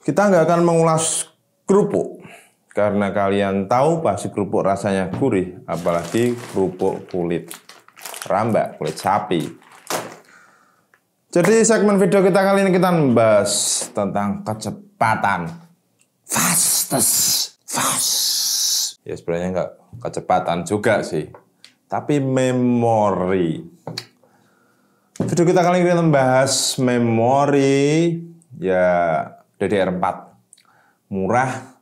Kita nggak akan mengulas kerupuk karena kalian tahu pasti kerupuk rasanya gurih, apalagi kerupuk kulit ramba, kulit sapi. Jadi segmen video kita kali ini kita membahas tentang kecepatan, fast. Ya sebenarnya nggak kecepatan juga sih, tapi memori. Video kita kali ini kita membahas memori ya DDR4, murah,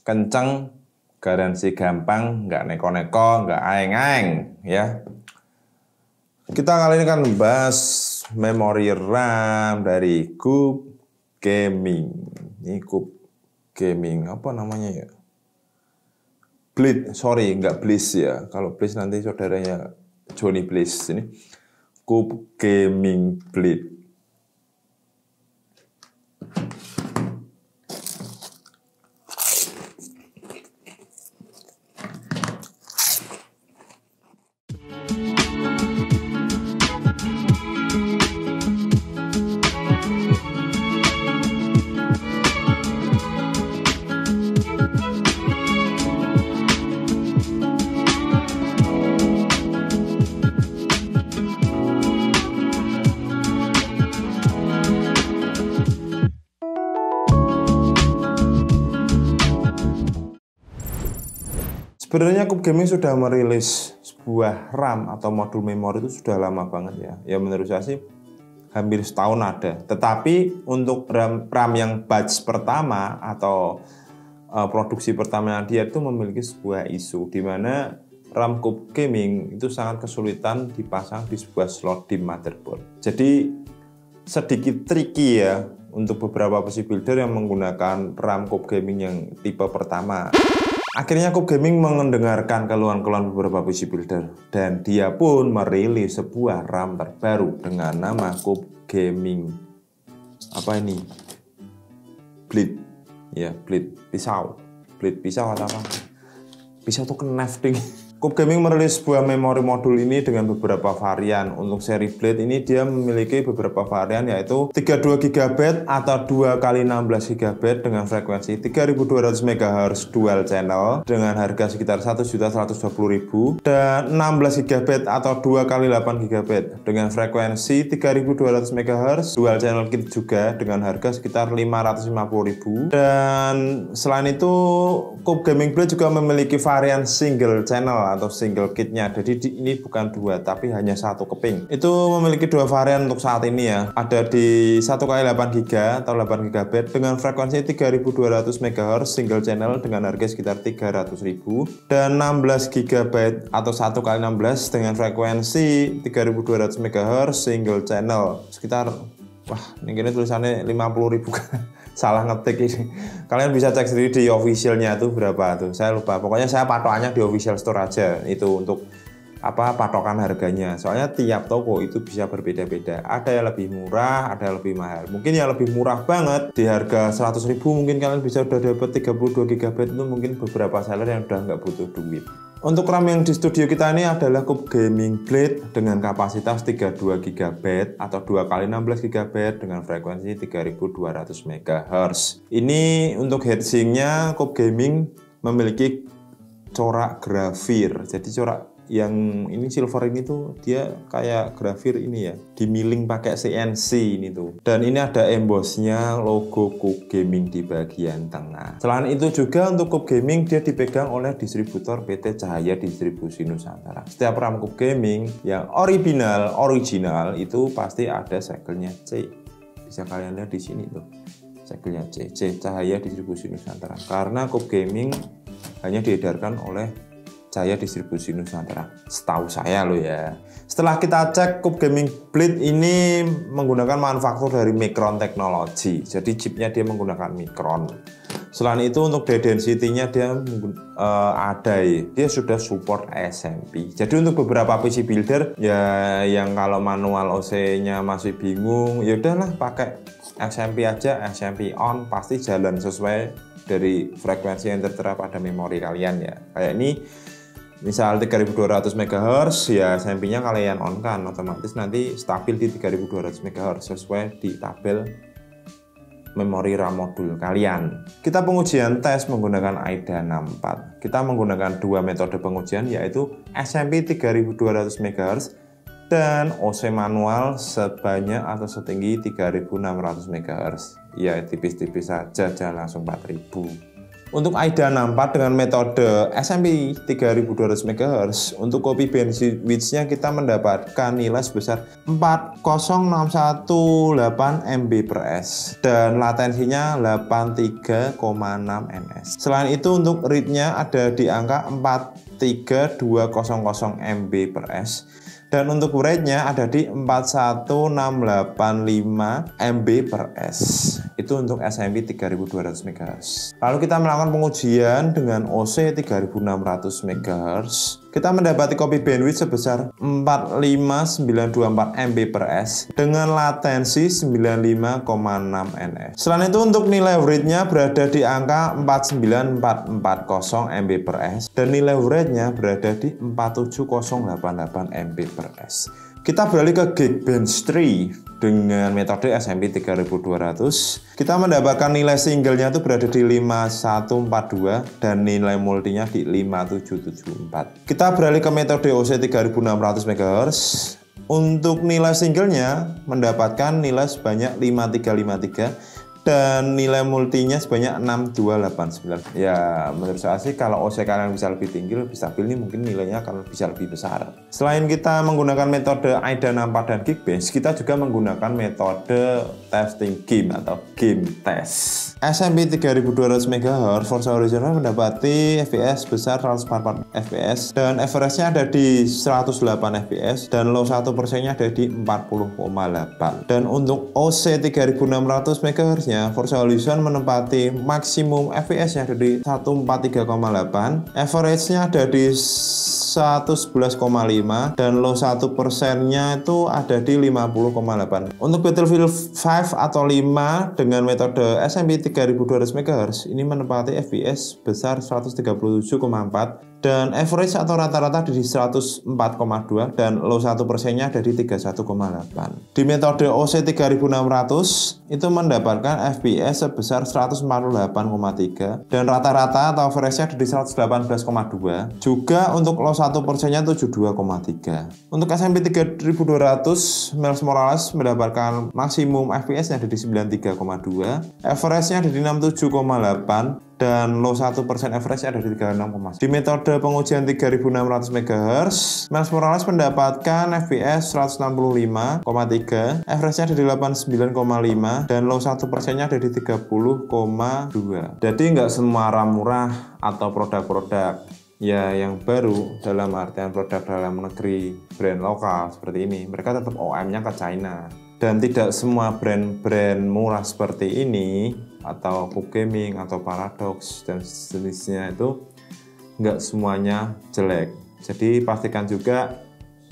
kenceng, garansi gampang, nggak neko-neko, nggak aeng-aeng, ya. Kita kali ini kan membahas memori RAM dari Cube Gaming. Ini Cube Gaming, apa namanya ya? Blitz, sorry, nggak Blitz ya. Kalau Blitz nanti saudaranya Johnny Blitz. Ini Cube Gaming Blitz. Sebenarnya Cube Gaming sudah merilis sebuah RAM atau modul memori itu sudah lama banget ya. Ya menurut saya sih hampir setahun ada. Tetapi untuk RAM yang batch pertama atau produksi pertamanya dia itu memiliki sebuah isu di mana RAM Cube Gaming itu sangat kesulitan dipasang di sebuah slot di motherboard. Jadi sedikit tricky ya untuk beberapa PC builder yang menggunakan RAM Cube Gaming yang tipe pertama. Akhirnya Cube Gaming mendengarkan keluhan-keluhan beberapa PC builder dan dia pun merilis sebuah RAM terbaru dengan nama Cube Gaming Blitz, ya Blitz pisau atau apa? Pisau tuh knife ding. Cube Gaming merilis sebuah memori modul ini dengan beberapa varian. Untuk seri Blitz ini dia memiliki beberapa varian yaitu 32 GB atau 2x16 GB dengan frekuensi 3200 MHz dual channel dengan harga sekitar 1.120.000 dan 16 GB atau 2x8 GB dengan frekuensi 3200 MHz dual channel kit juga dengan harga sekitar 550.000. Dan selain itu Cube Gaming Blitz juga memiliki varian single channel atau single kitnya. Jadi ini bukan dua tapi hanya satu keping. Itu memiliki dua varian untuk saat ini ya. Ada di 1x8 GB atau 8 GB dengan frekuensi 3200 MHz single channel dengan harga sekitar 300.000 dan 16 GB atau 1x16 dengan frekuensi 3200 MHz single channel sekitar, wah ini tulisannya 50.000 salah ngetik ini. Kalian bisa cek sendiri di officialnya tuh berapa tuh. Saya lupa. Pokoknya saya patokannya di official store aja. Itu untuk apa patokan harganya. Soalnya tiap toko itu bisa berbeda-beda. Ada yang lebih murah, ada yang lebih mahal. Mungkin yang lebih murah banget di harga 100.000 mungkin kalian bisa udah dapat 32 GB itu mungkin beberapa seller yang udah nggak butuh duit. Untuk RAM yang di studio kita ini adalah Cube Gaming Blitz dengan kapasitas 32 GB atau 2x16 GB dengan frekuensi 3200 MHz. Ini untuk heatsinknya Cube Gaming memiliki corak grafir. Jadi corak yang ini silver ini tuh dia kayak grafir ini ya, dimiling pakai CNC ini tuh. Dan ini ada embossnya logo Cube Gaming di bagian tengah. Selain itu juga untuk Cube Gaming dia dipegang oleh distributor PT Cahaya Distribusi Nusantara. Setiap RAM Cube Gaming yang original itu pasti ada segelnya C. Bisa kalian lihat di sini tuh. Segelnya C Cahaya Distribusi Nusantara. Karena Cube Gaming hanya diedarkan oleh Cahaya Distribusi Nusantara, setahu saya loh ya. Setelah kita cek, Cube Gaming Blitz ini menggunakan manufaktur dari Micron Technology. Jadi chipnya dia menggunakan Micron. Selain itu untuk density-nya dia dia sudah support SMP. Jadi untuk beberapa PC builder ya yang kalau manual OC-nya masih bingung, ya udahlah pakai SMP aja, SMP on pasti jalan sesuai dari frekuensi yang tertera pada memori kalian ya. Kayak ini misal 3200 MHz ya SMP-nya kalian on kan otomatis nanti stabil di 3200 MHz sesuai di tabel memori RAM modul kalian. Kita pengujian tes menggunakan AIDA 64. Kita menggunakan dua metode pengujian, yaitu SMP 3200 MHz dan OC manual sebanyak atau setinggi 3600 MHz. Ya, tipis-tipis saja, jangan langsung 4000. Untuk AIDA 64 dengan metode SMP 3200 MHz, untuk copy bandwidth-nya kita mendapatkan nilai sebesar 40618 MB/s dan latensinya 83,6 ns. Selain itu untuk read-nya ada di angka 43200 MB/s. Dan untuk write-nya ada di 41685 MB/s. Itu untuk SMP 3200 MHz. Lalu kita melakukan pengujian dengan OC 3600 MHz. Kita mendapati copy bandwidth sebesar 45924 MB/s dengan latensi 95,6 ns. Selain itu untuk nilai write-nya berada di angka 49440 MB/s dan nilai write-nya berada di 47088 MB/s. Kita beralih ke Geekbench 3 dengan metode SMP 3200. Kita mendapatkan nilai singlenya itu berada di 5142 dan nilai multinya di 5774. Kita beralih ke metode OC 3600 MHz. Untuk nilai singlenya mendapatkan nilai sebanyak 5353 dan nilai multinya sebanyak 6289. Ya, menurut saya sih kalau OC kalian bisa lebih tinggi, lebih stabil, ini mungkin nilainya akan bisa lebih besar. Selain kita menggunakan metode AIDA 64 dan Geekbench, kita juga menggunakan metode testing game atau game test. SMP 3200 MHz Forza Horizon mendapati FPS besar 144 FPS dan average-nya ada di 108 FPS dan low 1%-nya ada di 40,8. Dan untuk OC 3600 MHz Forza Horizon menempati maksimum FPS-nya ada di 143,8, average-nya ada di 111,5 dan low 1%-nya itu ada di 50,8. Untuk Battlefield 5 atau 5 dengan metode SMP 3200 MHz ini menempati FPS besar 137,4 dan average atau rata-rata di 104,2 dan low 1%-nya ada di 31,8. Di metode OC 3600 itu mendapatkan FPS sebesar 148,3 dan rata-rata atau average-nya ada di 118,2. Juga untuk low 1%-nya 72,3. Untuk SMP 3200 Miles Morales mendapatkan maksimum FPS-nya ada di 93,2, average-nya ada di 67,8 dan low 1% average ada di 36,1. Di metode pengujian 3600 MHz, Miles Morales mendapatkan FPS 165,3, average-nya ada di 89,5 dan low 1%-nya ada di 30,2. Jadi nggak semua RAM murah atau produk-produk ya yang baru, dalam artian produk dalam negeri, brand lokal seperti ini, mereka tetap OEM-nya ke China. Dan tidak semua brand-brand murah seperti ini atau Puck Gaming atau Paradox dan sejenisnya itu nggak semuanya jelek. Jadi pastikan juga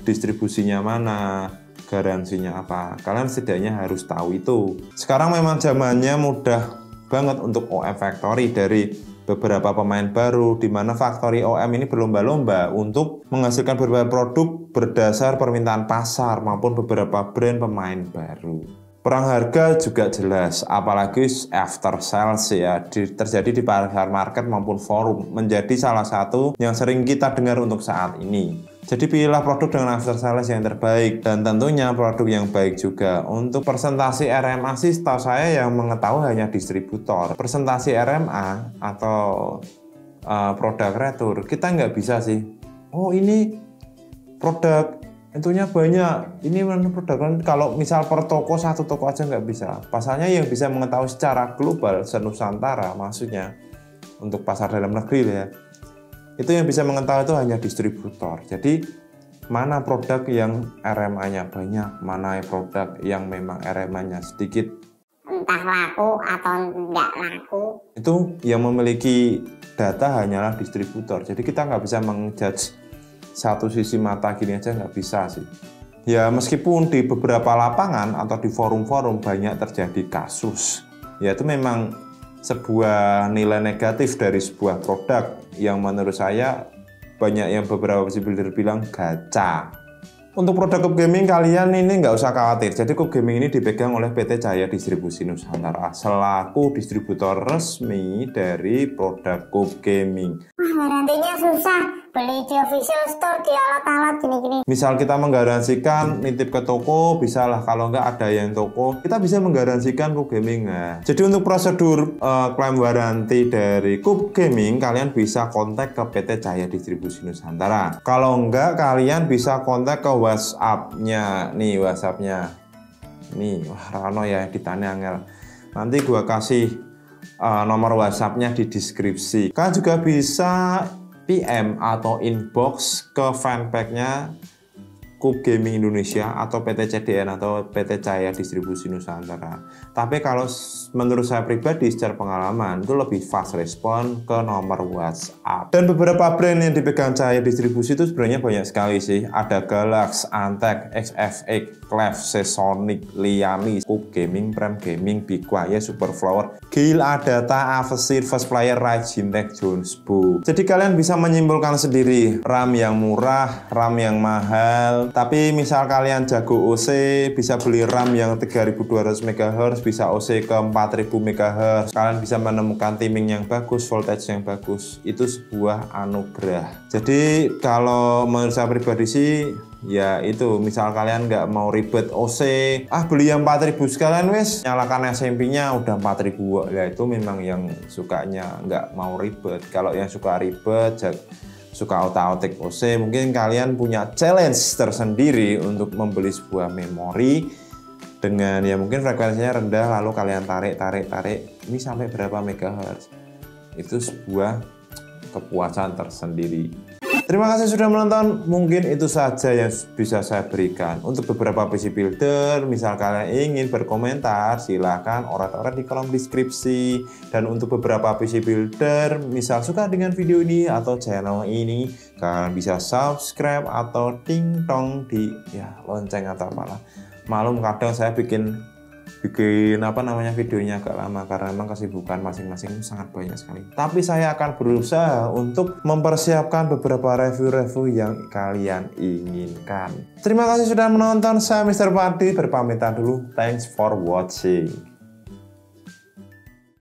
distribusinya mana, garansinya apa. Kalian setidaknya harus tahu itu. Sekarang memang zamannya mudah banget untuk OEM factory dari beberapa pemain baru, di mana factory OEM ini berlomba-lomba untuk menghasilkan berbagai produk berdasar permintaan pasar maupun beberapa brand pemain baru. Perang harga juga jelas, apalagi after sales ya, terjadi di pasar market maupun forum, menjadi salah satu yang sering kita dengar untuk saat ini. Jadi pilihlah produk dengan after sales yang terbaik dan tentunya produk yang baik juga. Untuk presentasi RMA sih setahu saya yang mengetahui hanya distributor. Presentasi RMA atau produk retur kita nggak bisa sih. Oh ini produk tentunya banyak. Ini produk kan kalau misal per toko satu toko aja nggak bisa. Pasalnya yang bisa mengetahui secara global senusantara maksudnya untuk pasar dalam negeri ya. Itu yang bisa mengetahui itu hanya distributor. Jadi mana produk yang RMA-nya banyak, mana produk yang memang RMA-nya sedikit, entah laku atau enggak laku, itu yang memiliki data hanyalah distributor. Jadi kita nggak bisa menjudge satu sisi mata gini aja, nggak bisa sih. Ya meskipun di beberapa lapangan atau di forum-forum banyak terjadi kasus, ya itu memang sebuah nilai negatif dari sebuah produk yang menurut saya banyak yang beberapa builder bilang gacha. Untuk produk Cube Gaming kalian ini nggak usah khawatir. Jadi Cube Gaming ini dipegang oleh PT Jaya Distribusi Nusantara selaku distributor resmi dari produk Cube Gaming. Garansinya susah, beli di official store di alat-alat gini-gini. Misal kita menggaransikan nitip ke toko, bisa lah. Kalau nggak ada yang toko, kita bisa menggaransikan Cube Gaming. Nah, jadi untuk prosedur klaim waranti dari Cube Gaming, kalian bisa kontak ke PT Jaya Distribusi Nusantara. Kalau nggak, kalian bisa kontak ke WhatsApp-nya. Nih WhatsApp-nya. Nih, wah Rano ya editannya angel. Nanti gua kasih nomor WhatsApp-nya di deskripsi. Kalian juga bisa PM atau inbox ke fanpage-nya Cube Gaming Indonesia atau PT CDN atau PT Jaya Distribusi Nusantara. Tapi kalau menurut saya pribadi secara pengalaman itu lebih fast respon ke nomor WhatsApp. Dan beberapa brand yang dipegang Jaya Distribusi itu sebenarnya banyak sekali sih. Ada Galax, Antek, XFX, Clef, Sesonic, Liami, Cube Gaming, Prime Gaming, Big Quiet, Super Flower, Gale, Adata, Avesir, First Player, Raijin Tech, Jonesbo. Jadi kalian bisa menyimpulkan sendiri RAM yang murah, RAM yang mahal. Tapi misal kalian jago OC, bisa beli RAM yang 3200 MHz, bisa OC ke 4000 MHz. Kalian bisa menemukan timing yang bagus, voltage yang bagus. Itu sebuah anugerah. Jadi kalau menurut saya pribadi sih, ya itu, misal kalian nggak mau ribet OC, beli yang 4000 sekalian wes, nyalakan SMP-nya udah 4000. Ya itu memang yang sukanya nggak mau ribet. Kalau yang suka ribet, suka otak-otik OC, mungkin kalian punya challenge tersendiri untuk membeli sebuah memori dengan ya mungkin frekuensinya rendah, lalu kalian tarik ini sampai berapa megahertz. Itu sebuah kepuasan tersendiri. Terima kasih sudah menonton. Mungkin itu saja yang bisa saya berikan. Untuk beberapa PC Builder, misal kalian ingin berkomentar, silahkan oret-oret di kolom deskripsi. Dan untuk beberapa PC Builder, misal suka dengan video ini atau channel ini, kalian bisa subscribe atau ting tong di lonceng atau apalah. Malum kadang saya bikin videonya agak lama karena memang kesibukan masing-masing sangat banyak sekali. Tapi saya akan berusaha untuk mempersiapkan beberapa review-review yang kalian inginkan. Terima kasih sudah menonton. Saya Mr. Padi berpamitan dulu. Thanks for watching.